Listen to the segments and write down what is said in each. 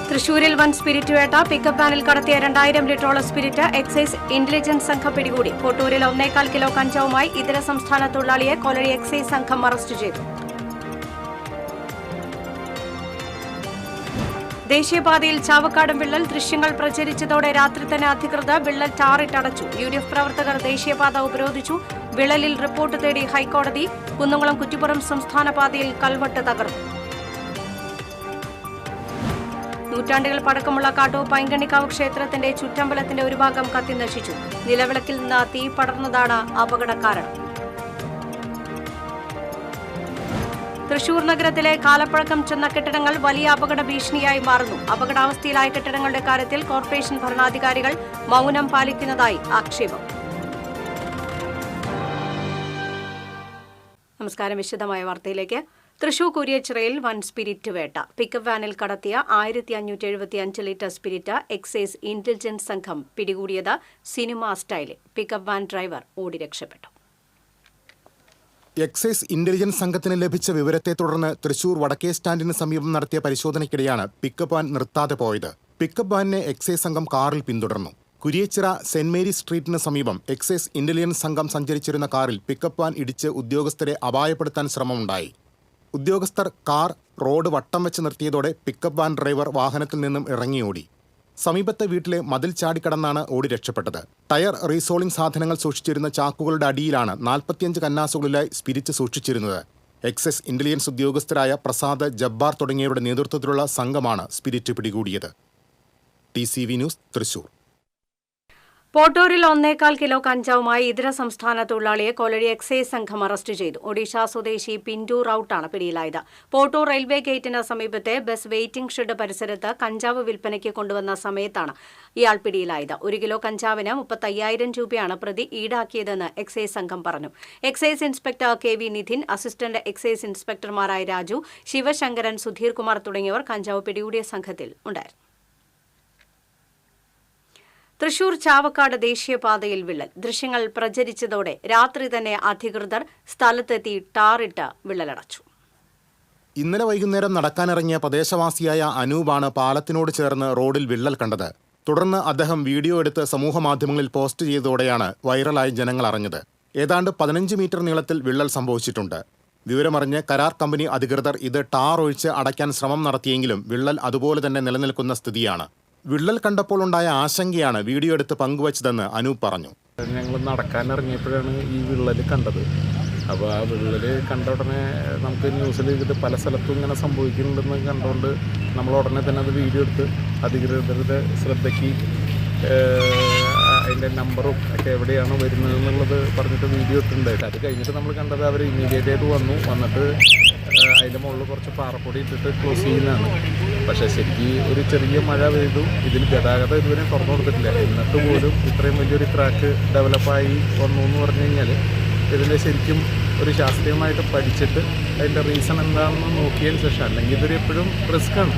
തൃശൂരിൽ വൻ സ്പിരിറ്റ് വേട്ട. പിക്കപ്പ് വാനിൽ കടത്തിയ 2000 ലിറ്ററോളം സ്പിരിറ്റ് എക്സൈസ് ഇന്റലിജൻസ് സംഘം പിടികൂടി. കോട്ടൂരിൽ 1.25 കിലോ കഞ്ചാവുമായി ഇതര സംസ്ഥാന തൊഴിലാളിയെ കൊലടി എക്സൈസ് സംഘം അറസ്റ്റ് ചെയ്തു. ദേശീയപാതയിൽ ചാവക്കാടും വിള്ളൽ. ദൃശ്യങ്ങൾ പ്രചരിച്ചതോടെ രാത്രി തന്നെ അധികൃതർ വിള്ളൽ ടാറിട്ടടച്ചു. UDF പ്രവർത്തകർ ദേശീയപാത ഉപരോധിച്ചു. വിള്ളലിൽ റിപ്പോർട്ട് തേടി ഹൈക്കോടതി. കുന്നംകുളം കുറ്റിപ്പുറം സംസ്ഥാന പാതയിൽ കൽവട്ട് തകർന്നു. നൂറ്റാണ്ടുകൾ പഴക്കമുള്ള കാട്ടൂർ പൈങ്കണ്ണിക്കാവ് ക്ഷേത്രത്തിന്റെ ചുറ്റമ്പലത്തിന്റെ ഒരു ഭാഗം കത്തിനശിച്ചു. നിലവിളക്കിൽ നിന്ന് തീ പടർന്നതാണ് അപകട കാരണം. തൃശൂർ നഗരത്തിലെ കാലപ്പഴക്കം ചെന്ന കെട്ടിടങ്ങൾ വലിയ അപകട ഭീഷണിയായി മാറുന്നു. അപകടാവസ്ഥയിലായ കെട്ടിടങ്ങളുടെ കാര്യത്തിൽ കോർപ്പറേഷൻ ഭരണാധികാരികൾ മൗനം പാലിക്കുന്നതായി ആക്ഷേപം. നമസ്കാരം. വിശദമായ വാർത്തയിലേക്ക്. തൃശൂർ കുരിയച്ചിറയിൽ വൻ സ്പിരിറ്റ് വേട്ട. പിക്കപ്പ് വാനിൽ കടത്തിയ 1575 ലിറ്റർ സ്പിരിറ്റ് എക്സൈസ് ഇന്റലിജൻസ് സംഘം പിടികൂടിയത് സിനിമാ സ്റ്റൈലിൽ. പിക്കപ്പ് വാൻ ഡ്രൈവർ ഓടി രക്ഷപ്പെട്ടു. എക്സൈസ് ഇന്റലിജൻസ് സംഘത്തിന് ലഭിച്ച വിവരത്തെ തുടർന്ന് തൃശൂർ വടക്കേ സ്റ്റാൻഡിന് സമീപം നടത്തിയ പരിശോധനയ്ക്കിടെയാണ് പിക്കപ്പ് വാൻ നിർത്താതെ പോയത്. പിക്കപ്പ് വാനിനെ എക്സൈസ് സംഘം കാറിൽ പിന്തുടർന്നു. കുരിയച്ചിറ സെന്റ് മേരീസ് സ്ട്രീറ്റിന് സമീപം എക്സൈസ് ഇന്റലിജൻസ് സംഘം സഞ്ചരിച്ചിരുന്ന കാറിൽ പിക്കപ്പ് വാൻ ഇടിച്ച് ഉദ്യോഗസ്ഥരെ അപായപ്പെടുത്താൻ ശ്രമമുണ്ടായി. ഉദ്യോഗസ്ഥർ കാർ റോഡ് വട്ടം വെച്ച് നിർത്തിയതോടെ പിക്കപ്പ് വാൻ ഡ്രൈവർ വാഹനത്തിൽ നിന്നും ഇറങ്ങിയോടി. സമീപത്തെ വീട്ടിലെ മതിൽ ചാടിക്കടന്നാണ് ഓടി രക്ഷപ്പെട്ടത്. ടയർ റീസോളിംഗ് സാധനങ്ങൾ സൂക്ഷിച്ചിരുന്ന ചാക്കുകളുടെ അടിയിലാണ് 45 കന്നാസുകളിലായി സ്പിരിറ്റ് സൂക്ഷിച്ചിരുന്നത്. എക്സൈസ് ഇന്റലിജൻസ് ഉദ്യോഗസ്ഥരായ പ്രസാദ്, ജബ്ബാർ തുടങ്ങിയവരുടെ നേതൃത്വത്തിലുള്ള സംഘമാണ് സ്പിരിറ്റ് പിടികൂടിയത്. TCV news, Thrissur. പോട്ടൂരിൽ 1.25 കിലോ കഞ്ചാവുമായി ഇതര സംസ്ഥാന തൊഴിലാളിയെ കൊലടി എക്സൈസ് സംഘം അറസ്റ്റ് ചെയ്തു. ഒഡീഷ സ്വദേശി പിന്റു റൌട്ടാണ് പിടിയിലായത്. പോട്ടൂർ റെയിൽവേ ഗേറ്റിന് സമീപത്തെ ബസ് വെയിറ്റിംഗ് ഷെഡ് പരിസരത്ത് കഞ്ചാവ് വിൽപ്പനയ്ക്ക് കൊണ്ടുവന്ന സമയത്താണ് ഇയാൾ പിടിയിലായത്. 1 കിലോ കഞ്ചാവിന് 35,000 രൂപയാണ് പ്രതി ഈടാക്കിയതെന്ന് എക്സൈസ് സംഘം പറഞ്ഞു. Excise inspector KV Nithin, assistant excise ഇൻസ്പെക്ടർമാരായ രാജു, ശിവശങ്കരൻ, സുധീർ കുമാർ തുടങ്ങിയവർ കഞ്ചാവ് പിടികൂടിയ സംഘത്തിൽ ഉണ്ടായിരുന്നു. തൃശൂർ ചാവക്കാട് ദേശീയപാതയിൽ വിള്ളൽ. ദൃശ്യങ്ങൾ പ്രചരിച്ചതോടെ രാത്രി തന്നെ അധികൃതർ സ്ഥലത്തെത്തി ടാറിട്ട് വിള്ളലടച്ചു. ഇന്നലെ വൈകുന്നേരം നടക്കാനിറങ്ങിയ പ്രദേശവാസിയായ അനൂപാണ് പാലത്തിനോട് ചേർന്ന് റോഡിൽ വിള്ളൽ കണ്ടത്. തുടർന്ന് അദ്ദേഹം വീഡിയോ എടുത്ത് സമൂഹമാധ്യമങ്ങളിൽ പോസ്റ്റ് ചെയ്തതോടെയാണ് വൈറലായി ജനങ്ങൾ അറിഞ്ഞത്. ഏതാണ്ട് 15 മീറ്റർ നീളത്തിൽ വിള്ളൽ സംഭവിച്ചിട്ടുണ്ട്. വിവരമറിഞ്ഞ് കരാർ കമ്പനി അധികൃതർ ഇത് ടാർ ഒഴിച്ച് അടയ്ക്കാൻ ശ്രമം നടത്തിയെങ്കിലും വിള്ളൽ അതുപോലെ തന്നെ നിലനിൽക്കുന്ന സ്ഥിതിയാണ്. വിള്ളൽ കണ്ടപ്പോൾ ഉണ്ടായ ആശങ്കയാണ് വീഡിയോ എടുത്ത് പങ്കുവച്ചതെന്ന് അനൂപ് പറഞ്ഞു. ഞങ്ങൾ നടക്കാനിറങ്ങിയപ്പോഴാണ് ഈ വിള്ളൽ കണ്ടത്. അപ്പോൾ ആ വിള്ളൽ കണ്ട ഉടനെ നമുക്ക് ന്യൂസിൽ ഇത് പല സ്ഥലത്തും ഇങ്ങനെ സംഭവിക്കുന്നുണ്ടെന്ന് കണ്ടുകൊണ്ട് നമ്മൾ ഉടനെ തന്നെ അത് വീഡിയോ എടുത്ത് അധികൃതരുടെ ശ്രദ്ധയ്ക്ക് അതിൻ്റെ നമ്പറും ഒക്കെ എവിടെയാണ് വരുന്നത് എന്നുള്ളത് പറഞ്ഞിട്ട് വീഡിയോ ഇട്ടിട്ടുണ്ടായിട്ട് അത് കഴിഞ്ഞിട്ട് നമ്മൾ കണ്ടത് അവർ ഇമ്മീഡിയറ്റ് ആയിട്ട് വന്നിട്ട് അതിൻ്റെ മുകളിൽ കുറച്ച് പാറപ്പൊടി ഇട്ടിട്ട് ക്ലോസ് ചെയ്യുന്നതാണ്. പക്ഷേ ശരിക്കും ഒരു ചെറിയ മഴ പെയ്തു. ഇതിൽ ഗതാഗതം ഇതുവരെ തുറന്നു കൊടുത്തിട്ടില്ല. എന്നിട്ട് പോലും ഇത്രയും വലിയൊരു ക്രാക്ക് ഡെവലപ്പായി വന്നു എന്ന് പറഞ്ഞു കഴിഞ്ഞാൽ ഇതിൻ്റെ ശരിക്കും ഒരു ശാസ്ത്രീയമായിട്ട് പഠിച്ചിട്ട് അതിൻ്റെ റീസൺ എന്താണെന്ന് നോക്കിയതിന് ശേഷം, അല്ലെങ്കിൽ ഇതൊരു എപ്പോഴും റിസ്ക്കാണ്.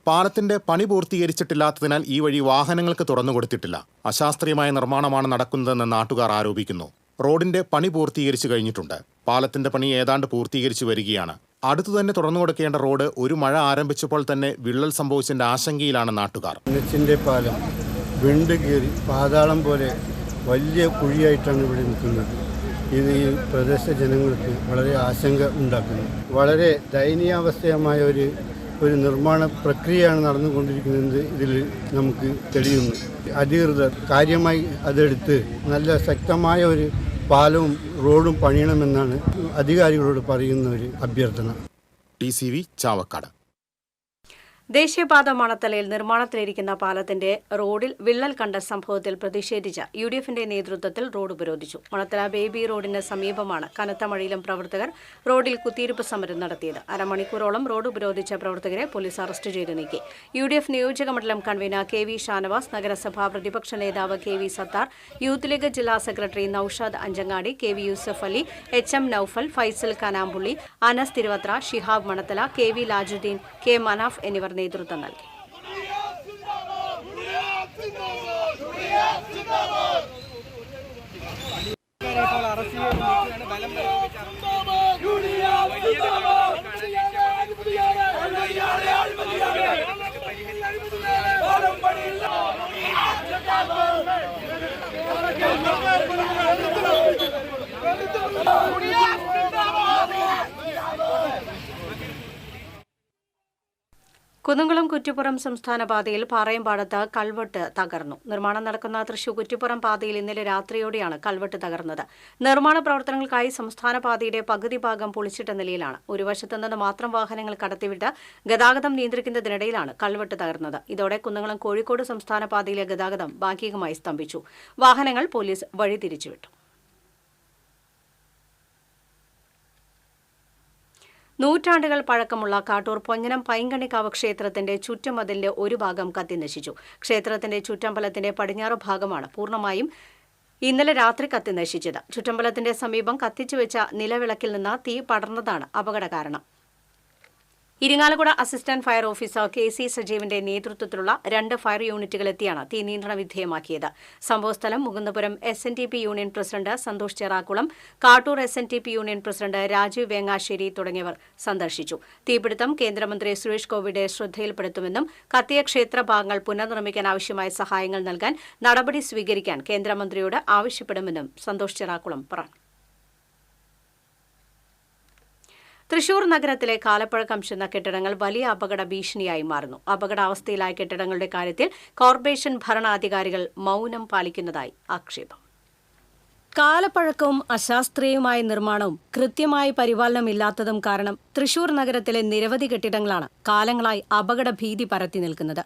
പാലത്തിന്റെ പണി പൂർത്തീകരിച്ചിട്ടില്ലാത്തതിനാൽ ഈ വഴി വാഹനങ്ങൾക്ക് തുറന്നു കൊടുത്തിട്ടില്ല. അശാസ്ത്രീയമായ നിർമ്മാണമാണ് നടക്കുന്നതെന്ന് നാട്ടുകാർ ആരോപിക്കുന്നു. റോഡിന്റെ പണി പൂർത്തീകരിച്ചു കഴിഞ്ഞിട്ടുണ്ട്. പാലത്തിന്റെ പണി ഏതാണ്ട് പൂർത്തീകരിച്ചു വരികയാണ്. അടുത്തു തന്നെ തുറന്നു കൊടുക്കേണ്ട റോഡ് ഒരു മഴ ആരംഭിച്ചപ്പോൾ തന്നെ വിള്ളൽ സംഭവിച്ചതിന്റെ ആശങ്കയിലാണ് നാട്ടുകാർ. നെച്ചിൻ്റെ പാലം വിണ്ട് കീറി പാതാളം പോലെ വലിയ കുഴിയായിട്ടാണ് ഇവിടെ നിൽക്കുന്നത്. ഇത് ഈ പ്രദേശ ജനങ്ങൾക്ക് വളരെ ആശങ്ക ഉണ്ടാക്കുന്നു. വളരെ ദയനീയാവസ്ഥയമായ ഒരു നിർമ്മാണ പ്രക്രിയയാണ് നടന്നുകൊണ്ടിരിക്കുന്നത്. ഇതിൽ നമുക്ക് തെളിയുന്നു. അധികൃതർ കാര്യമായി അതെടുത്ത് നല്ല ശക്തമായ ഒരു പാലവും റോഡും പണിയണമെന്നാണ് അധികാരികളോട് പറയുന്ന ഒരു അഭ്യർത്ഥന. TCV ചാവക്കാട്. ദേശീയപാത മണത്തലയിൽ നിർമ്മാണത്തിലിരിക്കുന്ന പാലത്തിന്റെ റോഡിൽ വിള്ളൽ കണ്ട സംഭവത്തിൽ പ്രതിഷേധിച്ച UDFന്റെ നേതൃത്വത്തിൽ റോഡ് ഉപരോധിച്ചു. മണത്തല ബേബി റോഡിന് സമീപമാണ് കനത്ത മഴയിലും പ്രവർത്തകർ റോഡിൽ കുത്തിയിരിപ്പ് സമരം നടത്തിയത്. അരമണിക്കൂറോളം റോഡ് ഉപരോധിച്ച പ്രവർത്തകരെ പോലീസ് അറസ്റ്റ് ചെയ്ത് നീക്കി. UDF നിയോജക മണ്ഡലം കൺവീനർ KV ഷാനവാസ്, നഗരസഭാ പ്രതിപക്ഷ നേതാവ് KV സത്താർ, യൂത്ത് ലീഗ് ജില്ലാ secretary Noushad Anchangadi, KV Yusuf Ali, HM Noufal, Faisal Kanampully, Anas Thiruvathra, Shihab Manathala, KV Lajuddeen, K Manaf എന്നിവർ നേതൃത്വം നൽകി. കുന്നുംകുളം കുറ്റിപ്പുറം സംസ്ഥാന പാതയിൽ പാറയമ്പാടത്ത് കൾവെട്ട് തകർന്നു. നിർമ്മാണം നടക്കുന്ന തൃശൂർ കുറ്റിപ്പുറം പാതയിൽ ഇന്നലെ രാത്രിയോടെയാണ് കൾവെട്ട് തകർന്നത്. നിർമ്മാണ പ്രവർത്തനങ്ങൾക്കായി സംസ്ഥാന പാതയുടെ പകുതി ഭാഗം പൊളിച്ചിട്ട നിലയിലാണ്. ഒരു വശത്തു നിന്ന് മാത്രം വാഹനങ്ങൾ കടത്തിവിട്ട് ഗതാഗതം നിയന്ത്രിക്കുന്നതിനിടയിലാണ് കൾവെട്ട് തകർന്നത്. ഇതോടെ കുന്നുംകുളം കോഴിക്കോട് സംസ്ഥാന പാതയിലെ ഗതാഗതം ഭാഗികമായി സ്തംഭിച്ചു. വാഹനങ്ങൾ പോലീസ് വഴിതിരിച്ചുവിട്ടു. നൂറ്റാണ്ടുകൾ പഴക്കമുള്ള കാട്ടൂർ പൊഞ്ഞനം പൈങ്കണിക്കാവ് ക്ഷേത്രത്തിന്റെ ചുറ്റുമതിലിന്റെ ഒരു ഭാഗം കത്തിനശിച്ചു. ക്ഷേത്രത്തിന്റെ ചുറ്റമ്പലത്തിന്റെ പടിഞ്ഞാറ് ഭാഗമാണ് പൂർണ്ണമായും ഇന്നലെ രാത്രി കത്തിനശിച്ചത്. ചുറ്റമ്പലത്തിന്റെ സമീപം കത്തിച്ചുവെച്ച നിലവിളക്കിൽ നിന്ന് തീ പടർന്നതാണ് അപകട കാരണം. Irinjalakuda assistant fire officer KC സജീവിന്റെ നേതൃത്വത്തിലുള്ള 2 ഫയർ യൂണിറ്റുകളെത്തിയാണ് തീ നിയന്ത്രണ വിധേയമാക്കിയത്. സംഭവസ്ഥലം Mukundapuram SNTP union president Santhosh Cherakkulam, Kattoor SNTP union president Rajeev Vengassery തുടങ്ങിയവർ സന്ദർശിച്ചു. തീപിടുത്തം കേന്ദ്രമന്ത്രി സുരേഷ് ഗോപിയുടെ ശ്രദ്ധയിൽപ്പെടുത്തുമെന്നും കത്തിയ ക്ഷേത്രഭാഗങ്ങൾ പുനർനിർമ്മിക്കാൻ ആവശ്യമായ സഹായങ്ങൾ നൽകാൻ നടപടി സ്വീകരിക്കാൻ കേന്ദ്രമന്ത്രിയോട് ആവശ്യപ്പെടുമെന്നും സന്തോഷ് ചെറാക്കുളം പറഞ്ഞു. തൃശൂർ നഗരത്തിലെ കാലപ്പഴക്കം ചെന്ന കെട്ടിടങ്ങൾ വലിയ അപകട ഭീഷണിയായി മാറുന്നു. അപകടാവസ്ഥയിലായ കെട്ടിടങ്ങളുടെ കാര്യത്തിൽ കോർപ്പറേഷൻ ഭരണാധികാരികൾ മൗനം പാലിക്കുന്നതായി ആക്ഷേപം. കാലപ്പഴക്കവും അശാസ്ത്രീയമായ നിർമ്മാണവും കൃത്യമായ പരിപാലനമില്ലാത്തതും കാരണം തൃശൂർ നഗരത്തിലെ നിരവധി കെട്ടിടങ്ങളാണ് കാലങ്ങളായി അപകട ഭീതി പരത്തി നിൽക്കുന്നത്.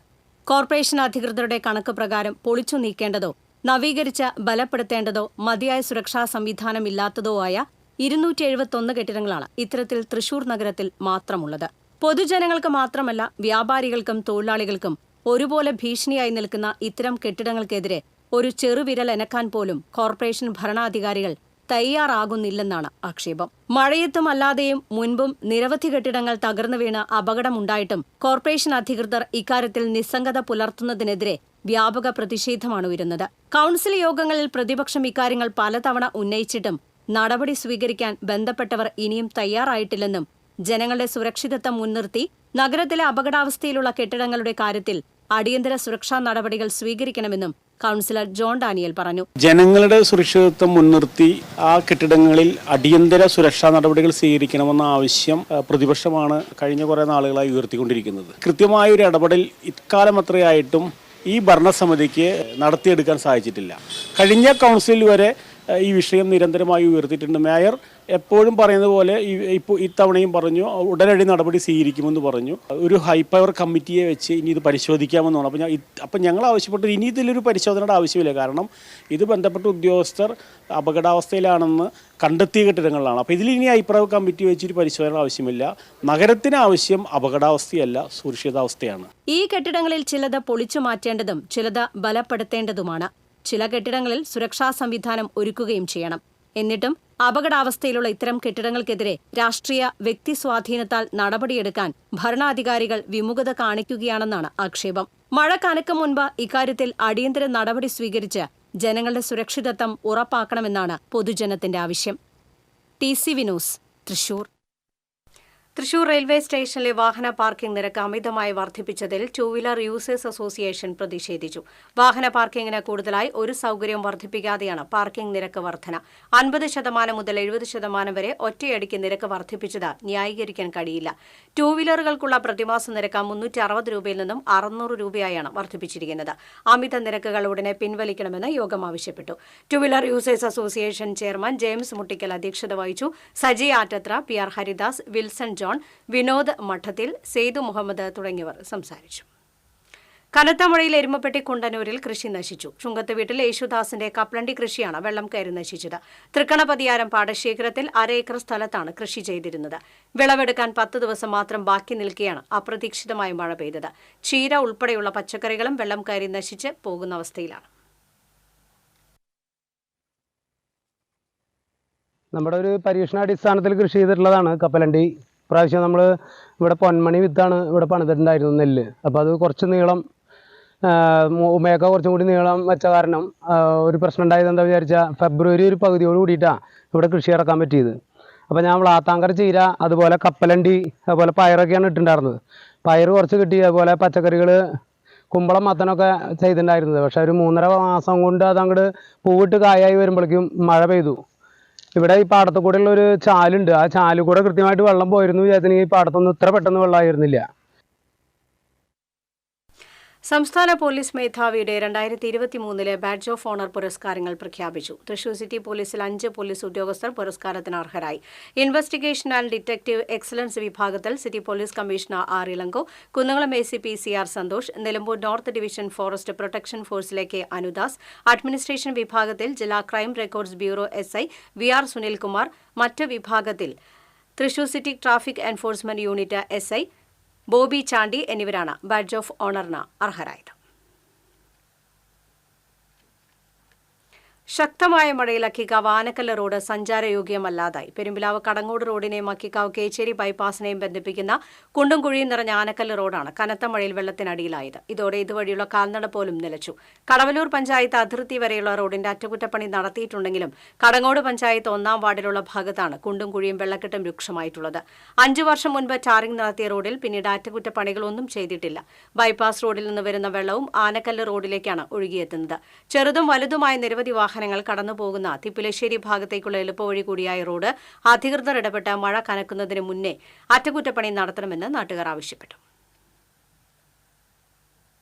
കോർപ്പറേഷൻ അധികൃതരുടെ കണക്ക് പ്രകാരം പൊളിച്ചു നീക്കേണ്ടതോ നവീകരിച്ച് ബലപ്പെടുത്തേണ്ടതോ മതിയായ സുരക്ഷാ സംവിധാനമില്ലാത്തതോ ആയ 271 കെട്ടിടങ്ങളാണ് ഇത്തരത്തിൽ തൃശൂർ നഗരത്തിൽ മാത്രമുള്ളത്. പൊതുജനങ്ങൾക്ക് മാത്രമല്ല വ്യാപാരികൾക്കും തൊഴിലാളികൾക്കും ഒരുപോലെ ഭീഷണിയായി നിൽക്കുന്ന ഇത്തരം കെട്ടിടങ്ങൾക്കെതിരെ ഒരു ചെറുവിരൽ അനക്കാൻ പോലും കോർപ്പറേഷൻ ഭരണാധികാരികൾ തയ്യാറാകുന്നില്ലെന്നാണ് ആക്ഷേപം. മഴയത്തും അല്ലാതെയും മുൻപും നിരവധി കെട്ടിടങ്ങൾ തകർന്നു വീണ് അപകടമുണ്ടായിട്ടും കോർപ്പറേഷൻ അധികൃതർ ഇക്കാര്യത്തിൽ നിസ്സംഗത പുലർത്തുന്നതിനെതിരെ വ്യാപക പ്രതിഷേധമാണ് ഉയരുന്നത്. കൌൺസിൽ യോഗങ്ങളിൽ പ്രതിപക്ഷം ഇക്കാര്യങ്ങൾ പലതവണ ഉന്നയിച്ചിട്ടും നടപടി സ്വീകരിക്കാൻ ബന്ധപ്പെട്ടവർ ഇനിയും തയ്യാറായിട്ടില്ലെന്നും ജനങ്ങളുടെ സുരക്ഷിതത്വം മുൻനിർത്തി നഗരത്തിലെ അപകടാവസ്ഥയിലുള്ള കെട്ടിടങ്ങളുടെ കാര്യത്തിൽ അടിയന്തര സുരക്ഷാ നടപടികൾ സ്വീകരിക്കണമെന്നും കൌൺസിലർ ജോൺ ഡാനിയൽ പറഞ്ഞു. ജനങ്ങളുടെ സുരക്ഷിതത്വം മുൻനിർത്തി ആ കെട്ടിടങ്ങളിൽ അടിയന്തര സുരക്ഷാ നടപടികൾ സ്വീകരിക്കണമെന്ന ആവശ്യം പ്രതിപക്ഷമാണ് കഴിഞ്ഞ കുറേ നാളുകളായി ഉയർത്തിക്കൊണ്ടിരിക്കുന്നത്. കൃത്യമായ ഒരു ഇടപെടൽ ഇക്കാലം അത്രയായിട്ടും ഈ ഭരണസമിതിക്ക് നടത്തിയെടുക്കാൻ സാധിച്ചിട്ടില്ല. കഴിഞ്ഞ കൗൺസിലിൽ വരെ ഈ വിഷയം നിരന്തരമായി ഉയർത്തിയിട്ടുണ്ട്. മേയർ എപ്പോഴും പറയുന്നത് പോലെ ഇപ്പോൾ ഇത്തവണയും പറഞ്ഞു ഉടനടി നടപടി സ്വീകരിക്കുമെന്ന് പറഞ്ഞു. ഒരു ഹൈ പവർ കമ്മിറ്റിയെ വെച്ച് ഇനി ഇത് പരിശോധിക്കാമെന്നാണ്. അപ്പോൾ ഞങ്ങൾ ആവശ്യപ്പെട്ടത് ഇനി ഇതിലൊരു പരിശോധനയുടെ ആവശ്യമില്ല. കാരണം ഇത് ബന്ധപ്പെട്ട ഉദ്യോഗസ്ഥർ അപകടാവസ്ഥയിലാണെന്ന് കണ്ടെത്തിയ കെട്ടിടങ്ങളാണ്. അപ്പോൾ ഇതിൽ ഇനി ഹൈ പവർ കമ്മിറ്റി വെച്ചൊരു പരിശോധന ആവശ്യമില്ല. നഗരത്തിന് ആവശ്യം അപകടാവസ്ഥയല്ല, സുരക്ഷിതാവസ്ഥയാണ്. ഈ കെട്ടിടങ്ങളിൽ ചിലത് പൊളിച്ചു മാറ്റേണ്ടതും ചിലത് ബലപ്പെടുത്തേണ്ടതുമാണ്. ചില കെട്ടിടങ്ങളിൽ സുരക്ഷാ സംവിധാനം ഒരുക്കുകയും ചെയ്യണം. എന്നിട്ടും അപകടാവസ്ഥയിലുള്ള ഇത്തരം കെട്ടിടങ്ങൾക്കെതിരെ രാഷ്ട്രീയ വ്യക്തി സ്വാധീനത്താൽ നടപടിയെടുക്കാൻ ഭരണാധികാരികൾ വിമുഖത കാണിക്കുകയാണെന്നാണ് ആക്ഷേപം. മഴ കനക്കും മുൻപ് ഇക്കാര്യത്തിൽ അടിയന്തര നടപടി സ്വീകരിച്ച് ജനങ്ങളുടെ സുരക്ഷിതത്വം ഉറപ്പാക്കണമെന്നാണ് പൊതുജനത്തിന്റെ ആവശ്യം. TCV news, Thrissur. Thrissur railway സ്റ്റേഷനിലെ വാഹന പാർക്കിംഗ് നിരക്ക് അമിതമായി വർദ്ധിപ്പിച്ചതിൽ 2 വീലർ യൂസേഴ്സ് അസോസിയേഷൻ പ്രതിഷേധിച്ചു. വാഹന പാർക്കിംഗിന് കൂടുതലായി ഒരു സൗകര്യവും വർദ്ധിപ്പിക്കാതെയാണ് പാർക്കിംഗ് നിരക്ക് വർധന. 50% മുതൽ 70% വരെ ഒറ്റയടിക്ക് നിരക്ക് വർദ്ധിപ്പിച്ചത് ന്യായീകരിക്കാൻ കഴിയില്ല. 2 വീലറുകൾക്കുള്ള പ്രതിമാസ നിരക്ക് 360 രൂപയിൽ നിന്നും 600 രൂപയായാണ് വർദ്ധിപ്പിച്ചിരിക്കുന്നത്. അമിത നിരക്കുകൾ ഉടനെ പിൻവലിക്കണമെന്ന് യോഗം ആവശ്യപ്പെട്ടു. 2 wheeler users association chairman James മുട്ടിക്കൽ അധ്യക്ഷത വഹിച്ചു. Saji Attathara, PR Haridas, Wilson John, Vinod മഠത്തിൽ, സെയ്തു മുഹമ്മദ് തുടങ്ങിയവർ സംസാരിച്ചു. കനത്ത മഴയിൽ എരുമപ്പെട്ടി കുണ്ടന്നൂരിൽ കൃഷി നശിച്ചു. ചുങ്കത്ത് വീട്ടിൽ യേശുദാസിന്റെ കപ്ലണ്ടി കൃഷിയാണ് വെള്ളം കയറി നശിച്ചത്. തൃക്കണപതിയാരം പാടശേഖരത്തിൽ 1/2 ഏക്കർ സ്ഥലത്താണ് കൃഷി ചെയ്തിരുന്നത്. വിളവെടുക്കാൻ 10 ദിവസം മാത്രം ബാക്കി നിൽക്കെയാണ് അപ്രതീക്ഷിതമായ മഴ പെയ്തത്. ചീര ഉൾപ്പെടെയുള്ള പച്ചക്കറികളും വെള്ളം കയറി നശിച്ച് പോകുന്ന അവസ്ഥയിലാണ്. നമ്മുടെ ഒരു പരീക്ഷണാടിസ്ഥാനത്തിൽ കൃഷി ചെയ്തിട്ടുള്ളതാണ് കപ്പലണ്ടി. പ്രാവശ്യം നമ്മൾ ഇവിടെ പൊന്മണി വിത്താണ് ഇവിടെ പണിതിട്ടുണ്ടായിരുന്നു, നെല്ല്. അപ്പോൾ അത് കുറച്ച് നീളം ഉമയൊക്കെ കുറച്ചും കൂടി നീളം വെച്ച കാരണം ഒരു പ്രശ്നം ഉണ്ടായത് എന്താ വിചാരിച്ചാൽ ഫെബ്രുവരി ഒരു പകുതിയോട് കൂടിയിട്ടാണ് ഇവിടെ കൃഷി ഇറക്കാൻ പറ്റിയത്. അപ്പോൾ ഞാൻ വ്ളാത്താങ്കര ചീര, അതുപോലെ കപ്പലണ്ടി, അതുപോലെ പയറൊക്കെയാണ് ഇട്ടിട്ടുണ്ടായിരുന്നത്. പയർ കുറച്ച് കിട്ടി. അതുപോലെ പച്ചക്കറികൾ കുമ്പളം മത്തനൊക്കെ ചെയ്തിട്ടുണ്ടായിരുന്നത്. പക്ഷേ ഒരു 3.5 മാസം കൊണ്ട് അതങ്ങോട്ട് പൂവിട്ട് കായായി വരുമ്പോഴേക്കും മഴ പെയ്തു. ഇവിടെ ഈ പാടത്തു കൂടെ ഉള്ള ഒരു ചാലുണ്ട്. ആ ചാലു കൂടെ കൃത്യമായിട്ട് വെള്ളം പോയിരുന്നു വിചാരിച്ചെങ്കിൽ ഈ പാടത്തൊന്നും ഇത്ര പെട്ടെന്ന് വെള്ളമായിരുന്നില്ല. സംസ്ഥാന പോലീസ് മേധാവിയുടെ 2023 ബാഡ്ജ് ഓഫ് ഓണർ പുരസ്കാരങ്ങൾ പ്രഖ്യാപിച്ചു. തൃശൂർ സിറ്റി പോലീസിൽ 5 പോലീസ് ഉദ്യോഗസ്ഥർ പുരസ്കാരത്തിന് അർഹരായി. ഇൻവെസ്റ്റിഗേഷൻ ആൻഡ് ഡിറ്റക്ടീവ് എക്സലൻസ് വിഭാഗത്തിൽ city police commissioner R Ilango, Kunnamkulam ACP CR Santhosh, Nilambur north division forest protection ഫോഴ്സിലെ K അനുദാസ്, അഡ്മിനിസ്ട്രേഷൻ വിഭാഗത്തിൽ ജില്ലാ crime records bureau SI VR Sunilkumar, മറ്റ് വിഭാഗത്തിൽ Thrissur city traffic enforcement unit SI Bobby Chandy എന്നിവരാണ് ബാഡ്ജ് ഓഫ് ഓണറിന് അർഹരായത്. ശക്തമായ മഴയിൽ അക്കിക്കാവ് ആനക്കല്ല് റോഡ് സഞ്ചാരയോഗ്യമല്ലാതായി. പെരുമ്പിലാവ് കടങ്ങോട് റോഡിനെയും അക്കിക്കാവ് കേച്ചേരി ബൈപ്പാസിനെയും ബന്ധിപ്പിക്കുന്ന കുണ്ടും കുഴിയും നിറഞ്ഞ ആനക്കല്ല് റോഡാണ് കനത്ത മഴയിൽ വെള്ളത്തിനടിയിലായത്. ഇതോടെ ഇതുവഴിയുള്ള കാൽനട പോലും നിലച്ചു. കടവലൂർ പഞ്ചായത്ത് അതിർത്തി വരെയുള്ള റോഡിന്റെ അറ്റകുറ്റപ്പണി നടത്തിയിട്ടുണ്ടെങ്കിലും കടങ്ങോട് പഞ്ചായത്ത് 1-ാം വാർഡിലുള്ള ഭാഗത്താണ് കുണ്ടും കുഴിയും വെള്ളക്കെട്ടും രൂക്ഷമായിട്ടുള്ളത്. 5 വർഷം മുൻപ് ടാറിംഗ് നടത്തിയ റോഡിൽ പിന്നീട് അറ്റകുറ്റപ്പണികളൊന്നും ചെയ്തിട്ടില്ല. ബൈപ്പാസ് റോഡിൽ നിന്ന് വരുന്ന വെള്ളവും ആനക്കല്ല് റോഡിലേക്കാണ് ഒഴുകിയെത്തുന്നത്. ചെറുതും വലുതുമായ നിരവധി വാഹനങ്ങൾ കടന്നുപോകുന്ന തിപ്പിലശ്ശേരി ഭാഗത്തേക്കുള്ള എളുപ്പവഴി കൂടിയായ റോഡ് അധികൃതർ ഇടപെട്ട് മഴ കനക്കുന്നതിന് മുന്നേ അറ്റകുറ്റപ്പണി നടത്തണമെന്ന് നാട്ടുകാർ ആവശ്യപ്പെട്ടു.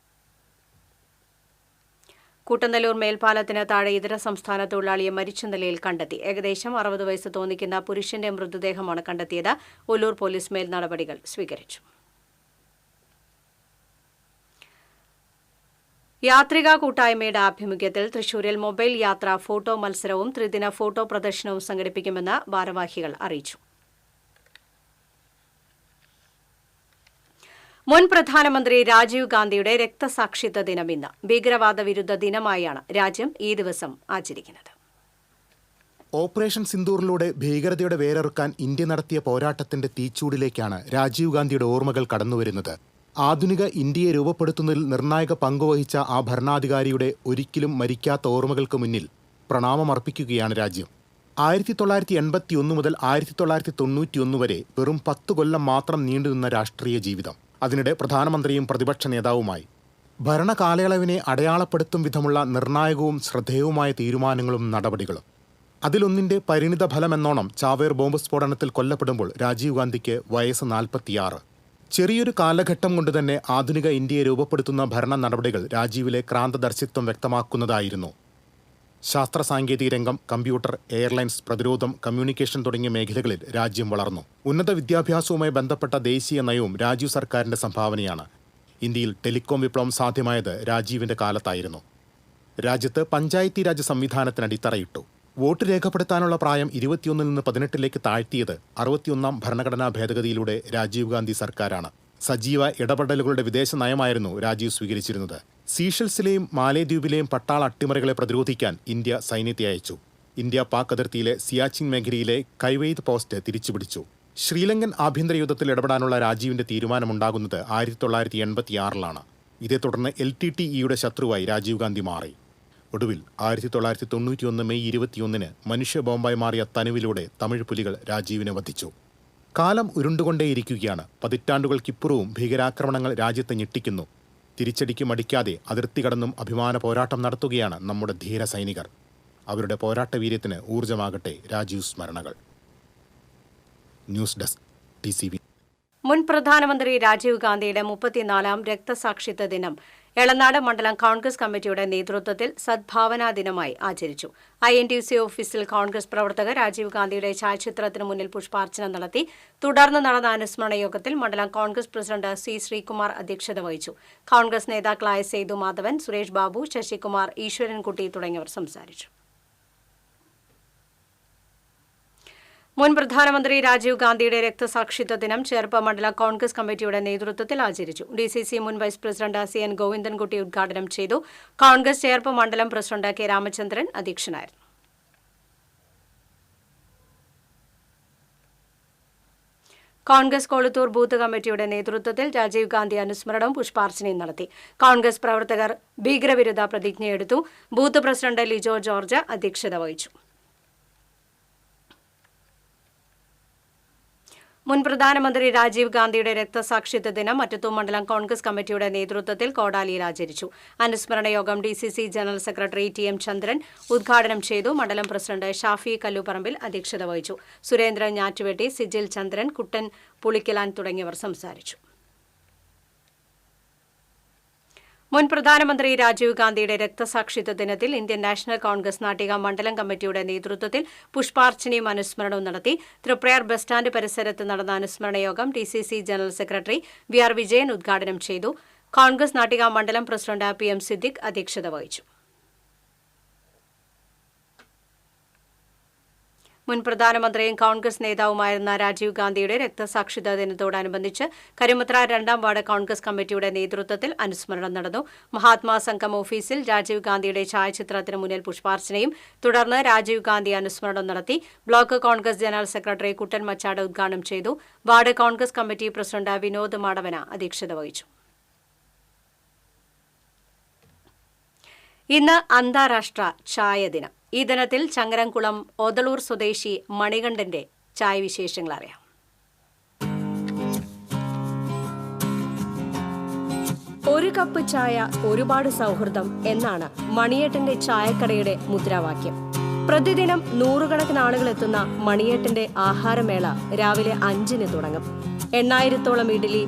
കൂട്ടനല്ലൂർ മേൽപ്പാലത്തിന് താഴെ ഇതര സംസ്ഥാന തൊഴിലാളിയെ മരിച്ച നിലയിൽ കണ്ടെത്തി. ഏകദേശം 60 വയസ്സ് തോന്നിക്കുന്ന പുരുഷന്റെ മൃതദേഹമാണ് കണ്ടെത്തിയത്. ഒല്ലൂർ പോലീസ് മേൽ നടപടികൾ സ്വീകരിച്ചു. യാത്രിക കൂട്ടായ്മയുടെ ആഭിമുഖ്യത്തിൽ തൃശൂരിൽ മൊബൈൽ യാത്ര ഫോട്ടോ മത്സരവും ത്രിദിന ഫോട്ടോ പ്രദർശനവും സംഘടിപ്പിക്കുമെന്ന് ഭാരവാഹികൾ അറിയിച്ചു. മുൻ പ്രധാനമന്ത്രി രാജീവ് ഗാന്ധിയുടെ രക്തസാക്ഷിത്വ ദിനം ഇന്ന്. ഭീകരവാദ വിരുദ്ധ ദിനമായാണ് രാജ്യം ഈ ദിവസം ആചരിക്കുന്നത്. ഓപ്പറേഷൻ സിന്ദൂറിലൂടെ ഭീകരതയുടെ വേരറുക്കാൻ ഇന്ത്യ നടത്തിയ പോരാട്ടത്തിന്റെ തീച്ചൂടിലേക്കാണ് രാജീവ് ഗാന്ധിയുടെ ഓർമ്മകൾ കടന്നുവരുന്നത്. ആധുനിക ഇന്ത്യയെ രൂപപ്പെടുത്തുന്നതിൽ നിർണായക പങ്കുവഹിച്ച ആ ഭരണാധികാരിയുടെ ഒരിക്കലും മരിക്കാത്ത ഓർമ്മകൾക്ക് മുന്നിൽ പ്രണാമമർപ്പിക്കുകയാണ് രാജ്യം. 1981 മുതൽ 1991 വരെ വെറും 10 കൊല്ലം മാത്രം നീണ്ടുനിന്ന രാഷ്ട്രീയ ജീവിതം. അതിനിടെ പ്രധാനമന്ത്രിയും പ്രതിപക്ഷ നേതാവുമായി. ഭരണകാലയളവിനെ അടയാളപ്പെടുത്തും വിധമുള്ള നിർണായകവും ശ്രദ്ധേയവുമായ തീരുമാനങ്ങളും നടപടികളും. അതിലൊന്നിന്റെ പരിണിത ഫലമെന്നോണം ചാവേർ ബോംബ് സ്ഫോടനത്തിൽ കൊല്ലപ്പെടുമ്പോൾ രാജീവ് ഗാന്ധിക്ക് വയസ്സ് 46. ചെറിയൊരു കാലഘട്ടം കൊണ്ട് തന്നെ ആധുനിക ഇന്ത്യയെ രൂപപ്പെടുത്തുന്ന ഭരണ നടപടികൾ രാജീവിലെ ക്രാന്തദർശിത്വം വ്യക്തമാക്കുന്നതായിരുന്നു. ശാസ്ത്ര സാങ്കേതിക രംഗം, കമ്പ്യൂട്ടർ, എയർലൈൻസ്, പ്രതിരോധം, കമ്മ്യൂണിക്കേഷൻ തുടങ്ങിയ മേഖലകളിൽ രാജ്യം വളർന്നു. ഉന്നത വിദ്യാഭ്യാസവുമായി ബന്ധപ്പെട്ട ദേശീയ നയവും രാജീവ് സർക്കാരിന്റെ സംഭാവനയാണ്. ഇന്ത്യയിൽ ടെലികോം വിപ്ലവം സാധ്യമായത് രാജീവിന്റെ കാലത്തായിരുന്നു. രാജ്യത്ത് പഞ്ചായത്തി രാജ് സംവിധാനത്തിന് അടിത്തറയിട്ടു. വോട്ട് രേഖപ്പെടുത്താനുള്ള പ്രായം 21 നിന്ന് 18 താഴ്ത്തിയത് 61-ാം ഭരണഘടനാ ഭേദഗതിയിലൂടെ രാജീവ് ഗാന്ധി സർക്കാരാണ്. സജീവ ഇടപെടലുകളുടെ വിദേശ നയമായിരുന്നു രാജീവ് സ്വീകരിച്ചിരുന്നത്. സീഷൽസിലെയും മാലേദ്വീപിലെയും പട്ടാള അട്ടിമറികളെ പ്രതിരോധിക്കാൻ ഇന്ത്യ സൈന്യത്തെ അയച്ചു. ഇന്ത്യ പാക് അതിർത്തിയിലെ സിയാച്ചിൻ മേഖലയിലെ കൈവെയ്ത് പോസ്റ്റ് തിരിച്ചുപിടിച്ചു. ശ്രീലങ്കൻ ആഭ്യന്തര യുദ്ധത്തിൽ ഇടപെടാനുള്ള രാജീവിന്റെ തീരുമാനമുണ്ടാകുന്നത് 1986-ലാണ്. ഇതേ തുടർന്ന് LTTEയുടെ ശത്രുവായി രാജീവ് ഗാന്ധി മാറി. ഒടുവിൽ 1991 മെയ് 21 മനുഷ്യ ബോംബായി മാറിയ തനുവിലൂടെ തമിഴ് പുലികൾ രാജീവിനെ വധിച്ചു. കാലം ഉരുണ്ടുകൊണ്ടേയിരിക്കുകയാണ്. പതിറ്റാണ്ടുകൾക്കിപ്പുറവും ഭീകരാക്രമണങ്ങൾ രാജ്യത്തെ ഞെട്ടിക്കുന്നു. തിരിച്ചടിക്ക് മടിക്കാതെ അതിർത്തി കടന്നും അഭിമാന പോരാട്ടം നടത്തുകയാണ് നമ്മുടെ ധീര സൈനികർ. അവരുടെ പോരാട്ട വീര്യത്തിന് ഊർജ്ജമാകട്ടെ രാജീവ് സ്മരണകൾ. News desk TCV. മുൻ പ്രധാനമന്ത്രി രാജീവ് ഗാന്ധിയുടെ 34-ാം രക്തസാക്ഷിത്വ ദിനം എളനാട് മണ്ഡലം കോൺഗ്രസ് കമ്മിറ്റിയുടെ നേതൃത്വത്തിൽ സദ്ഭാവനാ ദിനമായി ആചരിച്ചു. INTUC ഓഫീസിൽ കോൺഗ്രസ് പ്രവർത്തകർ രാജീവ് ഗാന്ധിയുടെ ഛായാചിത്രത്തിന് മുന്നിൽ പുഷ്പാർച്ചന നടത്തി. തുടർന്ന് നടന്ന അനുസ്മരണ യോഗത്തിൽ മണ്ഡലം കോൺഗ്രസ് പ്രസിഡന്റ് C. ശ്രീകുമാർ അധ്യക്ഷത വഹിച്ചു. കോൺഗ്രസ് നേതാക്കളായ സേതു മാധവൻ, സുരേഷ് ബാബു, ശശികുമാർ, ഈശ്വരൻകുട്ടി തുടങ്ങിയവർ സംസാരിച്ചു. മുൻ പ്രധാനമന്ത്രി രാജീവ് ഗാന്ധിയുടെ രക്തസാക്ഷിത്വ ദിനം ചേർപ്പ് മണ്ഡലം കോൺഗ്രസ് കമ്മിറ്റിയുടെ നേതൃത്വത്തിൽ ആചരിച്ചു. DCC മുൻ വൈസ് പ്രസിഡന്റ് CN ഗോവിന്ദൻകുട്ടി ഉദ്ഘാടനം ചെയ്തു. കോൺഗ്രസ് ചേർപ്പ് മണ്ഡലം പ്രസിഡന്റ് K. രാമചന്ദ്രൻ അധ്യക്ഷനായിരുന്നു. കോൺഗ്രസ് കൊളുത്തൂർ ബൂത്ത് കമ്മിറ്റിയുടെ നേതൃത്വത്തിൽ രാജീവ് ഗാന്ധി അനുസ്മരണവും പുഷ്പാർച്ചനയും നടത്തി. കോൺഗ്രസ് പ്രവർത്തകർ ഭീകരവിരുദ്ധ പ്രതിജ്ഞയെടുത്തു. ബൂത്ത് പ്രസിഡന്റ് ലിജോ ജോർജ് അധ്യക്ഷത വഹിച്ചു. മുൻ പ്രധാനമന്ത്രി രാജീവ് ഗാന്ധിയുടെ രക്തസാക്ഷിത്വ ദിനം മറ്റത്തൂർ മണ്ഡലം കോൺഗ്രസ് കമ്മിറ്റിയുടെ നേതൃത്വത്തിൽ കോടാലിയിൽ ആചരിച്ചു. അനുസ്മരണ യോഗം DCC ജനറൽ സെക്രട്ടറി TM ചന്ദ്രൻ ഉദ്ഘാടനം ചെയ്തു. മണ്ഡലം പ്രസിഡന്റ് ഷാഫി കല്ലുപറമ്പിൽ അധ്യക്ഷത വഹിച്ചു. സുരേന്ദ്രൻ ഞാറ്റുവെട്ടി, സിജിൽ ചന്ദ്രൻ, കുട്ടൻ പുളിക്കലാൻ തുടങ്ങിയവർ സംസാരിച്ചു. മുൻ പ്രധാനമന്ത്രി രാജീവ് ഗാന്ധിയുടെ രക്തസാക്ഷിത്വ ദിനത്തിൽ ഇന്ത്യൻ നാഷണൽ കോൺഗ്രസ് നാട്ടിക മണ്ഡലം കമ്മിറ്റിയുടെ നേതൃത്വത്തിൽ പുഷ്പാർച്ചനയും അനുസ്മരണവും നടത്തി. തൃപ്രയാർ ബസ് സ്റ്റാൻഡ് പരിസരത്ത് നടന്ന അനുസ്മരണ യോഗം DCC general secretary VR Vijayan ഉദ്ഘാടനം ചെയ്തു. കോൺഗ്രസ് നാട്ടിക മണ്ഡലം പ്രസിഡന്റ് PM സിദ്ദിഖ് അധ്യക്ഷത വഹിച്ചു. മുൻ പ്രധാനമന്ത്രിയും കോൺഗ്രസ് നേതാവുമായിരുന്ന രാജീവ് ഗാന്ധിയുടെ രക്തസാക്ഷിത്വ ദിനത്തോടനുബന്ധിച്ച് കരിമുത്ര 2ാം വാർഡ് കോൺഗ്രസ് കമ്മിറ്റിയുടെ നേതൃത്വത്തിൽ അനുസ്മരണം നടന്നു. മഹാത്മാ സംഘം ഓഫീസിൽ രാജീവ് ഗാന്ധിയുടെ ഛായാചിത്രത്തിന് മുന്നിൽ പുഷ്പാർച്ചനയും തുടർന്ന് രാജീവ് ഗാന്ധി അനുസ്മരണം നടത്തി. ബ്ലോക്ക് കോൺഗ്രസ് ജനറൽ സെക്രട്ടറി കുട്ടൻ മച്ചാട് ഉദ്ഘാടനം ചെയ്തു. Ward Congress committee president Vinod Madavana അധ്യക്ഷത വഹിച്ചു. ഇന്ന് അന്താരാഷ്ട്ര ചായ ദിനം. ഈ ദിനത്തിൽ ചങ്ങരംകുളം ഓതളൂർ സ്വദേശി മണികണ്ഠന്റെ ചായ വിശേഷങ്ങൾ അറിയാം. ഒരു കപ്പ് ചായ ഒരുപാട് സൗഹൃദം എന്നാണ് മണിയേട്ടന്റെ ചായക്കടയുടെ മുദ്രാവാക്യം. പ്രതിദിനം നൂറുകണക്കിന് ആളുകൾ എത്തുന്ന മണിയേട്ടന്റെ ആഹാരമേള രാവിലെ 5-ന് തുടങ്ങും. 8,000-ഓളം ഇഡ്ഡലി,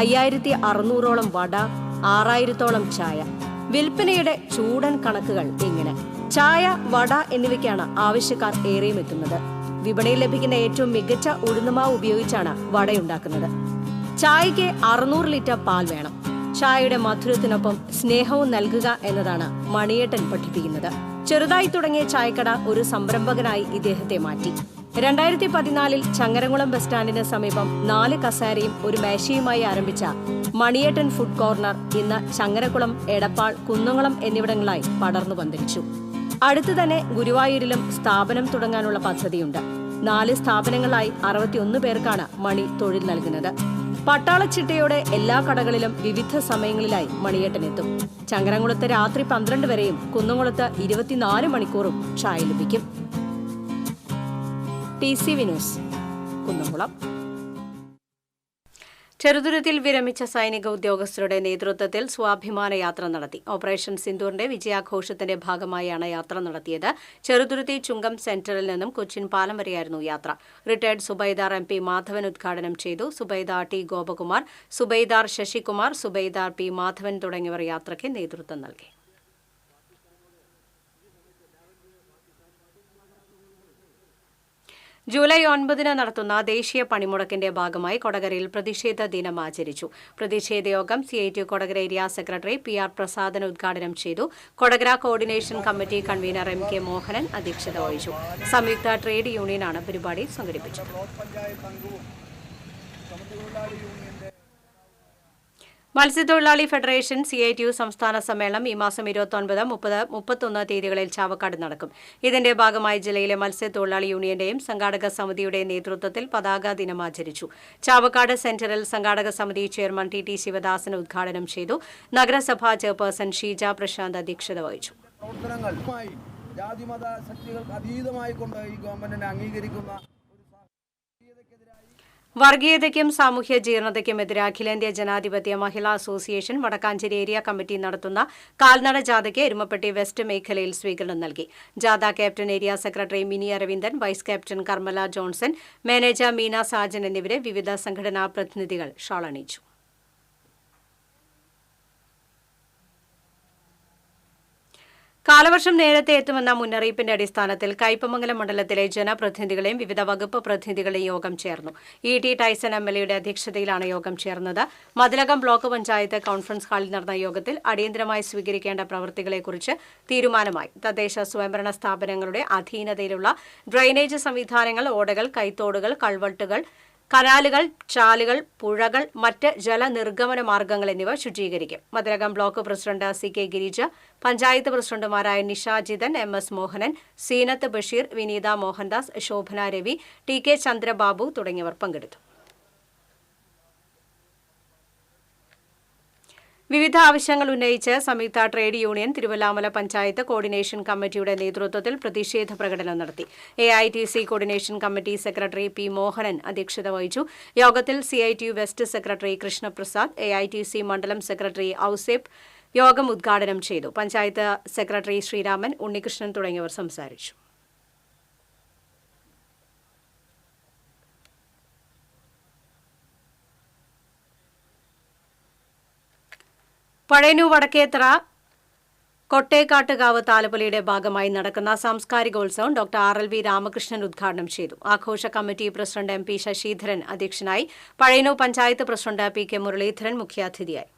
5,600-ഓളം വട, 6,000-ഓളം ചായ. വിൽപ്പനയുടെ ചൂടൻ കണക്കുകൾ ഇങ്ങനെ: ചായ, വട എന്നിവയ്ക്കാണ് ആവശ്യക്കാർ ഏറെയും എത്തുന്നത്. വിപണിയിൽ ലഭിക്കുന്ന ഏറ്റവും മികച്ച ഉഴുന്നുമാവ് ഉപയോഗിച്ചാണ് വടയുണ്ടാക്കുന്നത്. ചായയ്ക്ക് 600 ലിറ്റർ പാൽ വേണം. ചായയുടെ മധുരത്തിനൊപ്പം സ്നേഹവും നൽകുക എന്നതാണ് മണിയേട്ടൻ പഠിപ്പിക്കുന്നത്. ചെറുതായി തുടങ്ങിയ ചായക്കട ഒരു സംരംഭകനായി ഇദ്ദേഹത്തെ മാറ്റി. 2014-ൽ ചങ്ങരംകുളം ബസ് സ്റ്റാൻഡിന് സമീപം 4 കസേരയും ഒരു മേശയുമായി ആരംഭിച്ച മണിയേട്ടൻ ഫുഡ് കോർണർ ഇന്ന് ചങ്ങരകുളം, എടപ്പാൾ, കുന്നംകുളം എന്നിവിടങ്ങളായി പടർന്നു പന്തലിച്ചു. അടുത്തു തന്നെ ഗുരുവായൂരിലും സ്ഥാപനം തുടങ്ങാനുള്ള പദ്ധതിയുണ്ട്. 4 സ്ഥാപനങ്ങളായി 61 പേർക്കാണ് മണി തൊഴിൽ നൽകുന്നത്. പട്ടാളച്ചിട്ടയോടെ എല്ലാ കടകളിലും വിവിധ സമയങ്ങളിലായി മണിയേട്ടനെത്തും. ചങ്ങരംകുളത്ത് രാത്രി 12 വരെയും കുന്നംകുളത്ത് 24 മണിക്കൂറും ചായ ലഭിക്കും. TCV news, Kunnamkulam. ചെറുതുരുത്തിൽ വിരമിച്ച സൈനിക ഉദ്യോഗസ്ഥരുടെ നേതൃത്വത്തിൽ സ്വാഭിമാന യാത്ര നടത്തി. ഓപ്പറേഷൻ സിന്ദൂറിന്റെ വിജയാഘോഷത്തിന്റെ ഭാഗമായാണ് യാത്ര നടത്തിയത്. ചെറുതുരുത്തി ചുങ്കം സെന്ററിൽ നിന്നും കൊച്ചിൻ പാലം വരെയായിരുന്നു യാത്ര. റിട്ടയർഡ് സുബൈദാർ MP മാധവൻ ഉദ്ഘാടനം ചെയ്തു. സുബൈദാർ T ഗോപകുമാർ, സുബൈദാർ ശശികുമാർ, സുബൈദാർ P മാധവൻ തുടങ്ങിയവർ യാത്രയ്ക്ക് നേതൃത്വം നൽകി. ജൂലൈ 9-ന് നടത്തുന്ന ദേശീയ പണിമുടക്കിന്റെ ഭാഗമായി കൊടകരയിൽ പ്രതിഷേധ ദിനം ആചരിച്ചു. പ്രതിഷേധ യോഗം CITU Kodakara area secretary PR Prasadan ഉദ്ഘാടനം ചെയ്തു. Kodakara coordination committee convener MK Mohanan അധ്യക്ഷത വഹിച്ചു. സംയുക്ത ട്രേഡ് യൂണിയനാണ് പരിപാടി സംഘടിപ്പിച്ചത്. മത്സ്യത്തൊഴിലാളി ഫെഡറേഷൻ CITU സംസ്ഥാന സമ്മേളനം ഈ മാസം 29, 30, 31 തീയതികളിൽ ചാവക്കാട് നടക്കും. ഇതിന്റെ ഭാഗമായി ജില്ലയിലെ മത്സ്യത്തൊഴിലാളി യൂണിയന്റെയും സംഘാടക സമിതിയുടെയും നേതൃത്വത്തിൽ പതാക ദിനം ആചരിച്ചു. ചാവക്കാട് സെന്ററിൽ സംഘാടക സമിതി ചെയർമാൻ TT ശിവദാസൻ ഉദ്ഘാടനം ചെയ്തു. നഗരസഭാ ചെയർപേഴ്സൺ ഷീജ പ്രശാന്ത് അധ്യക്ഷത വഹിച്ചു. ജാതിമത ശക്തികൾക്ക് അതീതമായി കൊണ്ട് ഈ ഗവൺമെന്റിനെ അംഗീകരിക്കുന്ന വർഗീയതയ്ക്കും സാമൂഹ്യ ജീർണതയ്ക്കുമെതിരെ അഖിലേന്ത്യാ ജനാധിപത്യ മഹിളാ അസോസിയേഷൻ വടക്കാഞ്ചേരി ഏരിയ കമ്മിറ്റി നടത്തുന്ന കാൽനട ജാഥയ്ക്ക് എരുമപ്പെട്ടി വെസ്റ്റ് മേഖലയിൽ സ്വീകരണം നൽകി. ജാഥ captain area secretary Mini Aravindan, vice captain Karmala Johnson, manager Meena Sajan എന്നിവരെ വിവിധ സംഘടനാ പ്രതിനിധികൾ ഷാൾ അണിയിച്ചു. കാലവർഷം നേരത്തെ എത്തുമെന്ന മുന്നറിയിപ്പിന്റെ അടിസ്ഥാനത്തിൽ കയ്പമംഗലം മണ്ഡലത്തിലെ ജനപ്രതിനിധികളെയും വിവിധ വകുപ്പ് പ്രതിനിധികളെയും യോഗം ചേർന്നു. ET ടൈസൺ MLAയുടെ അധ്യക്ഷതയിലാണ് യോഗം ചേർന്നത്. മതിലകം ബ്ലോക്ക് പഞ്ചായത്ത് കോൺഫറൻസ് ഹാളിൽ നടന്ന യോഗത്തിൽ അടിയന്തരമായി സ്വീകരിക്കേണ്ട പ്രവൃത്തികളെക്കുറിച്ച് തീരുമാനമായി. തദ്ദേശ സ്വയംഭരണ സ്ഥാപനങ്ങളുടെ അധീനതയിലുള്ള ഡ്രെയിനേജ് സംവിധാനങ്ങൾ, ഓടകൾ, കൈത്തോടുകൾ, കൾവട്ടുകൾ, കനാലുകൾ, ചാലുകൾ, പുഴകൾ, മറ്റ് ജലനിർഗമന മാർഗങ്ങൾ എന്നിവ ശുചീകരിക്കും. Mathilakam block president CK Girija, panchayat പ്രസിഡന്റുമാരായ നിഷാജിതൻ, MS മോഹനൻ, സീനത്ത് ബഷീർ, വിനീത മോഹൻദാസ്, ശോഭന രവി, TK ചന്ദ്രബാബു തുടങ്ങിയവർ പങ്കെടുത്തു. വിവിധ ആവശ്യങ്ങൾ ഉന്നയിച്ച് സംയുക്ത trade union Thiruvilwamala panchayat coordination കമ്മിറ്റിയുടെ നേതൃത്വത്തിൽ പ്രതിഷേധ പ്രകടനം നടത്തി. AITC coordination committee secretary P Mohanan അധ്യക്ഷത വഹിച്ചു. യോഗത്തിൽ CITU west secretary Krishnaprasad, AITC മണ്ഡലം സെക്രട്ടറി ഔസേപ്പ് യോഗം ഉദ്ഘാടനം ചെയ്തു. പഞ്ചായത്ത് സെക്രട്ടറി ശ്രീരാമൻ, ഉണ്ണികൃഷ്ണൻ തുടങ്ങിയവർ സംസാരിച്ചു. പഴയന്നൂർ വടക്കേത്തറ കൊട്ടേക്കാട്ടുകാവ് താലപ്പൊലിയുടെ ഭാഗമായി നടക്കുന്ന സാംസ്കാരികോത്സവം ഡോക്ടർ RLV രാമകൃഷ്ണൻ ഉദ്ഘാടനം ചെയ്തു. ആഘോഷ കമ്മിറ്റി പ്രസിഡന്റ് MP ശശിധരൻ അധ്യക്ഷനായി. പഴയന്നൂർ പഞ്ചായത്ത് പ്രസിഡന്റ് PK മുരളീധരൻ മുഖ്യാതിഥിയായി.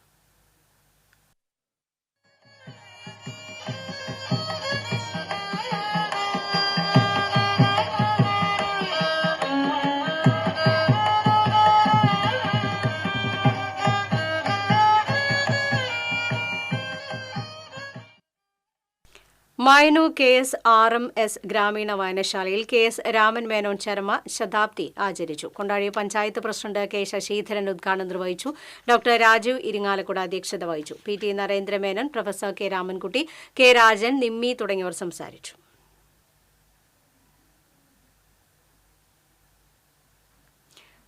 മായന്നൂർ KS RMS ഗ്രാമീണ വായനശാലയിൽ KS രാമൻ മേനോൻ ചരമ ശതാബ്ദി ആചരിച്ചു. കൊണ്ടാഴി പഞ്ചായത്ത് പ്രസിഡന്റ് K ശശിധരൻ ഉദ്ഘാടനം നിർവഹിച്ചു. ഡോക്ടർ രാജീവ് ഇരിങ്ങാലക്കുട അധ്യക്ഷത വഹിച്ചു. PT Narendra Menon, professor K Ramankutty, K Rajan, Nimmi തുടങ്ങിയവർ സംസാരിച്ചു.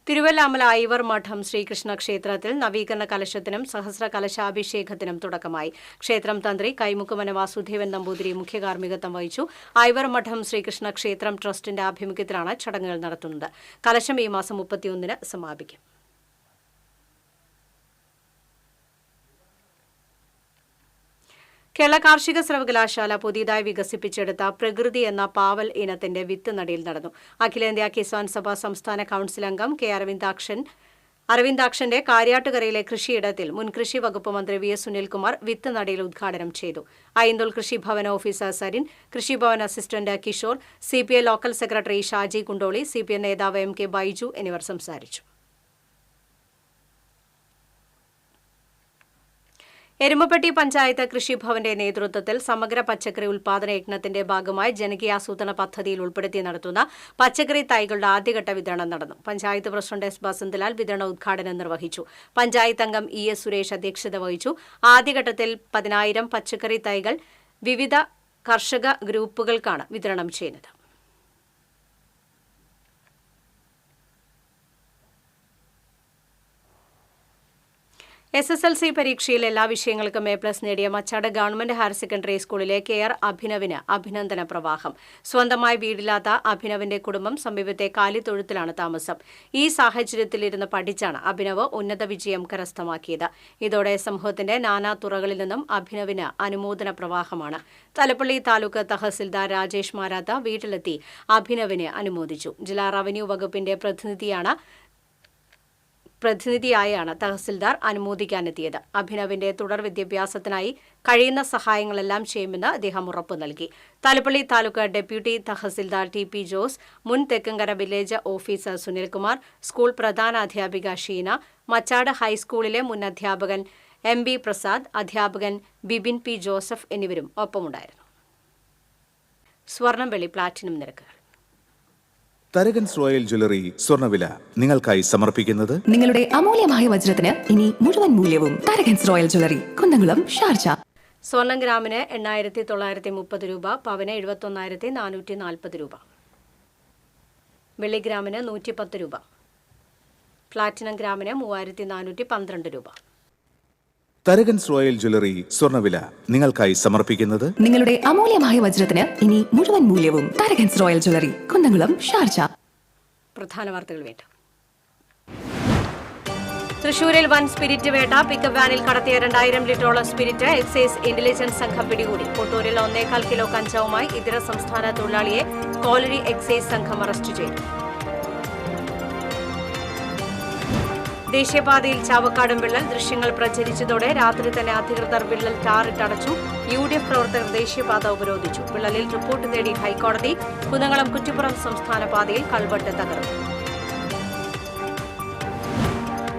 തിരുവല്ലാമല ഐവർ മഠം ശ്രീകൃഷ്ണ ക്ഷേത്രത്തിൽ നവീകരണ കലശത്തിനും സഹസ്ര കലശാഭിഷേകത്തിനും തുടക്കമായി. ക്ഷേത്രം തന്ത്രി കൈമുക്കുമന വാസുദേവൻ നമ്പൂതിരി മുഖ്യ കാർമ്മികത്വം വഹിച്ചു. ഐവർ മഠം ശ്രീകൃഷ്ണ ക്ഷേത്രം ട്രസ്റ്റിന്റെ ആഭിമുഖ്യത്തിലാണ് ചടങ്ങുകൾ നടത്തുന്നത്. കലശം ഈ മാസം 31-ന് സമാപിക്കും. കേരള കാർഷിക സർവകലാശാല പുതിയതായി വികസിപ്പിച്ചെടുത്ത പ്രകൃതി എന്ന പാവൽ ഇനത്തിന്റെ വിത്ത് നടീൽ നടന്നു. അഖിലേന്ത്യാ കിസാൻ സഭ സംസ്ഥാന കൌൺസിൽ അംഗം K അരവിന്ദാക്ഷന്റെ കാര്യാട്ടുകരയിലെ കൃഷിയിടത്തിൽ മുൻ കൃഷി വകുപ്പ് മന്ത്രി VS സുനിൽകുമാർ വിത്ത് നടീൽ ഉദ്ഘാടനം ചെയ്തു. Ayyanthole Krishibhavan officer Sarin, Krishibhavan assistant Kishore, CPI local secretary Shaji Kundoli, CPI നേതാവ് MK ബൈജു എന്നിവർ സംസാരിച്ചു. എരുമപ്പെട്ടി പഞ്ചായത്ത് കൃഷിഭവന്റെ നേതൃത്വത്തിൽ സമഗ്ര പച്ചക്കറി ഉൽപാദന യജ്ഞത്തിന്റെ ഭാഗമായി ജനകീയാസൂത്രണ പദ്ധതിയിൽ ഉൾപ്പെടുത്തി നടത്തുന്ന പച്ചക്കറി തൈകളുടെ ആദ്യഘട്ട വിതരണം നടന്നു. പഞ്ചായത്ത് പ്രസിഡന്റ് S ബസന്തലാൽ വിതരണ ഉദ്ഘാടനം നിർവഹിച്ചു. പഞ്ചായത്ത് അംഗം ES സുരേഷ് അധ്യക്ഷത വഹിച്ചു. ആദ്യഘട്ടത്തിൽ 10,000 പച്ചക്കറി തൈകൾ വിവിധ കർഷക ഗ്രൂപ്പുകൾക്കാണ് വിതരണം ചെയ്യുന്നത്. SSLC പരീക്ഷയിൽ എല്ലാ വിഷയങ്ങൾക്കും A+ നേടിയ മച്ചാട് ഗവൺമെന്റ് ഹയർ സെക്കൻഡറി സ്കൂളിലെ KR അഭിനവിന് അഭിനന്ദന പ്രവാഹം. സ്വന്തമായി വീടില്ലാത്ത അഭിനവിന്റെ കുടുംബം സമീപത്തെ കാലിത്തൊഴുത്തിലാണ് താമസം. ഈ സാഹചര്യത്തിലിരുന്ന് പഠിച്ചാണ് അഭിനവ് ഉന്നത വിജയം കരസ്ഥമാക്കിയത്. ഇതോടെ സമൂഹത്തിന്റെ നാനാ തുറകളിൽ നിന്നും അഭിനവിന് അനുമോദന പ്രവാഹമാണ്. തലപ്പള്ളി താലൂക്ക് തഹസിൽദാർ രാജേഷ് മാരാത്ത വീട്ടിലെത്തി അഭിനവിനെ അനുമോദിച്ചു. ജില്ലാ റവന്യൂ വകുപ്പിന്റെ പ്രതിനിധിയായാണ് തഹസിൽദാർ അനുമോദിക്കാനെത്തിയത്. അഭിനവിന്റെ തുടർ വിദ്യാഭ്യാസത്തിനായി കഴിയുന്ന സഹായങ്ങളെല്ലാം ചെയ്യുമെന്ന് അദ്ദേഹം ഉറപ്പു നൽകി. തലപ്പള്ളി താലൂക്ക് ഡെപ്യൂട്ടി തഹസിൽദാർ TP ജോസ്, മുൻ Thekkumkara village officer Sunilkumar, school പ്രധാനാധ്യാപിക ഷീന, മച്ചാട് ഹൈസ്കൂളിലെ മുൻ അധ്യാപകൻ MB പ്രസാദ്, അധ്യാപകൻ ബിബിൻ P ജോസഫ് എന്നിവരും ഒപ്പമുണ്ടായിരുന്നു. സ്വർണം വെള്ളി പ്ലാറ്റിനം നിരക്കുകൾ. തരകൻസ് റോയൽ ജ്വല്ലറി സ്വർണ്ണവില നിങ്ങൾക്കായി സമർപ്പിക്കുന്നത് നിങ്ങളുടെ അമൂല്യമായ വജ്രത്തിന് ഇനി മുഴുവൻ മൂല്യവും Tharakans royal jewellery, Kunnamkulam, Sharjah. സ്വർണം ഗ്രാമിന് 8,930 രൂപ, പവന് 71,440 രൂപ, വെള്ളി ഗ്രാമിന് 110 രൂപ, പ്ലാറ്റിനം ഗ്രാമിന് 3,412 രൂപ. തരകൻസ് റോയൽ ജ്വല്ലറി സ്വർണ്ണവില നിങ്ങൾക്കായി സമർപ്പിക്കുന്നത് നിങ്ങളുടെ അമൂല്യമായ വജ്രത്തിന് ഇനി മുഴുവൻ മൂല്യവും Tharakans royal jewellery, Kunnamkulam, Sharjah. പ്രധാന വാർത്തകൾ വീണ്ടും. തൃശൂരിൽ വൻ സ്പിരിറ്റ് വേട്ട. പിക്കപ്പ് വാനിൽ കടത്തിയ 2,000 ലിറ്ററോളം സ്പിരിറ്റ് എക്സൈസ് ഇന്റലിജൻസ് സംഘം പിടികൂടി. കൊട്ടൂരിൽ 1.25 കിലോ കഞ്ചാവുമായി ഇതര സംസ്ഥാന തൊഴിലാളിയെ കോലരി എക്സൈസ് സംഘം അറസ്റ്റ് ചെയ്തു. ദേശീയപാതയിൽ ചാവക്കാടും വിള്ളൽ. ദൃശ്യങ്ങൾ പ്രചരിച്ചതോടെ രാത്രി തന്നെ അധികൃതർ വിള്ളൽ ടാറിട്ടടച്ചു. UDF പ്രവർത്തകർ ദേശീയപാത ഉപരോധിച്ചു. വിള്ളലിൽ റിപ്പോർട്ട് തേടി ഹൈക്കോടതി. കുന്നംകുളം കുറ്റിപ്പുറം സംസ്ഥാന പാതയിൽ കൾവെട്ട് തകർന്നു.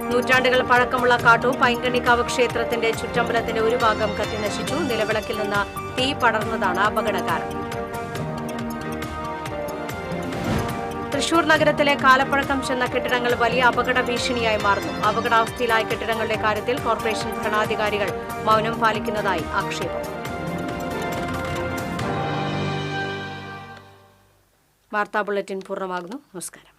നൂറ്റാണ്ടുകൾ പഴക്കമുള്ള കാട്ടൂർ പൈങ്കണ്ണിക്കാവ് ക്ഷേത്രത്തിന്റെ ചുറ്റമ്പലത്തിന്റെ ഒരു ഭാഗം കത്തിനശിച്ചു. നിലവിളക്കിൽ നിന്ന് തീ പടർന്നതാണ് അപകട കാരണം. തൃശൂർ നഗരത്തിലെ കാലപ്പഴക്കം ചെന്ന കെട്ടിടങ്ങൾ വലിയ അപകട ഭീഷണിയായി മാറുന്നു. അപകടാവസ്ഥയിലായ കെട്ടിടങ്ങളുടെ കാര്യത്തിൽ കോർപ്പറേഷൻ ഭരണാധികാരികൾ മൗനം പാലിക്കുന്നതായി ആക്ഷേപം. വാർത്താ ബുള്ളറ്റിൻ പൂർണ്ണമാകുന്നു. നമസ്കാരം.